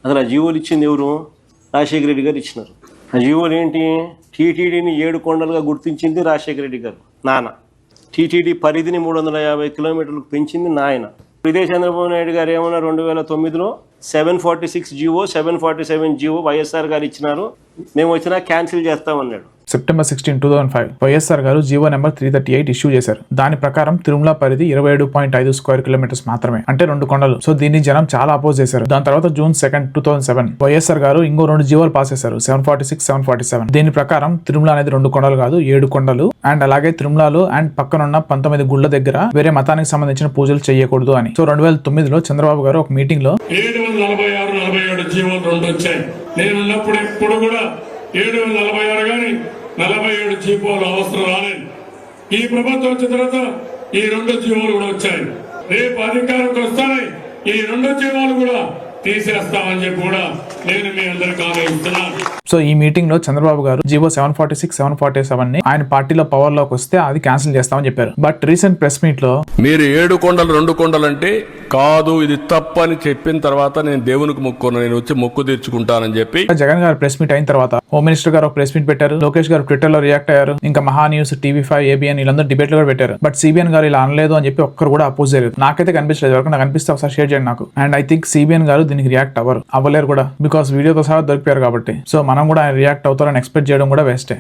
అసలు ఆ జీవోలు ఇచ్చింది ఎవరు? రాజశేఖర రెడ్డి గారు ఇచ్చినారు. ఆ జీవోలు ఏంటి? టీటీడీని 7 కొండలుగా గుర్తించింది రాజశేఖర రెడ్డి గారు నాన్న. టీటీడీ పరిధిని 350 కిలోమీటర్లకు పెంచింది నాయన. ఇదే చంద్రబాబు నాయుడు గారు ఏమన్నా 2009లో 746 జీవో 747 జీవో వైఎస్ఆర్ గారు ఇచ్చినారు, మేము వచ్చినా క్యాన్సిల్ చేస్తామన్నాడు. సెప్టెంబర్ 16, 2005 వైఎస్ఆర్ గారు జీవో నెంబర్ 338 ఇష్యూ చేశారు. దాని ప్రకారం తిరుమల పరిధి 27.5 స్క్వేర్ కిలోమీటర్స్ మాత్రమే, అంటే 2 కొండలు. సో దీన్ని జనం చాలా అపోజ్ చేశారు. దాని తర్వాత June 2, 2007 వైఎస్ఆర్ గారు ఇంకో 2 జీవోలు పాస్ చేశారు, 746, 747. దీని ప్రకారం తిరుమల అనేది 2 కొండలు కాదు, 7 కొండలు. అండ్ అలాగే తిరుమలలో అండ్ పక్కనున్న 19 గుళ్ళ దగ్గర వేరే మతానికి సంబంధించిన పూజలు చేయకూడదు అని. సో 2009లో చంద్రబాబు గారు ఒక మీటింగ్ లో 746, 47 జీవోలు 2 వచ్చాయి. నేను ఉన్నప్పుడు ఎప్పుడు కూడా 746 గాని 47 జీవోలు అవసరం రాలేదు. ఈ ప్రభుత్వం వచ్చిన తర్వాత ఈ 2 జీవోలు కూడా వచ్చాయి. రేపు అధికారంకి వస్తాయి ఈ 2 జీవోలు కూడా తీసేస్తామని చెప్పి కూడా నేను మీ అందరికీ హామీ ఇస్తున్నాను. సో ఈ మీటింగ్ లో చంద్రబాబు గారు జీవో 746, 747 ని ఆయన పార్టీలో పవర్ లోకి వస్తే అది క్యాన్సిల్ చేస్తామని చెప్పారు. బట్ రీసెంట్ ప్రెస్ మీట్ లో మీరు 7 కొండలు 2 కొండలు అంటే కాదు, ఇది తప్పని చెప్పిన తర్వాత నేను దేవునికి మొక్కున్నాను, నేను వచ్చి మొక్కు తీర్చుకుంటానని చెప్పి జగన్ గారు ప్రెస్ మీట్ అయిన తర్వాత హోమ్ మినిస్టర్ గారు ఒక ప్రెస్ మీట్ పెట్టారు. లోకేష్ గారు ట్విట్టర్ లో రియాక్ట్ అయ్యారు. ఇంకా మహా న్యూస్, TV5, ABN వీళ్ళందరూ డిబేట్లు కూడా పెట్టారు. బట్ CBN గారు ఇలా అనలేదు అని చెప్పి ఒక్కరు కూడా అపోజ్ చేయలేదు. నాకైతే కనిపించలేదు. వరకు నాకు అనిపిస్తే ఒకసారి షేర్ చేయండి నాకు. అండ్ ఐ థింక్ CBN గారు దీనికి రియాక్ట్ అవ్వలేరు కూడా, బికాస్ వీడియోతో సహా దొరికిపోయారు కాబట్టి. సో మనం కూడా ఆయన రియాక్ట్ అవుతారని ఎక్స్పెక్ట్ చేయడం కూడా వేస్టే.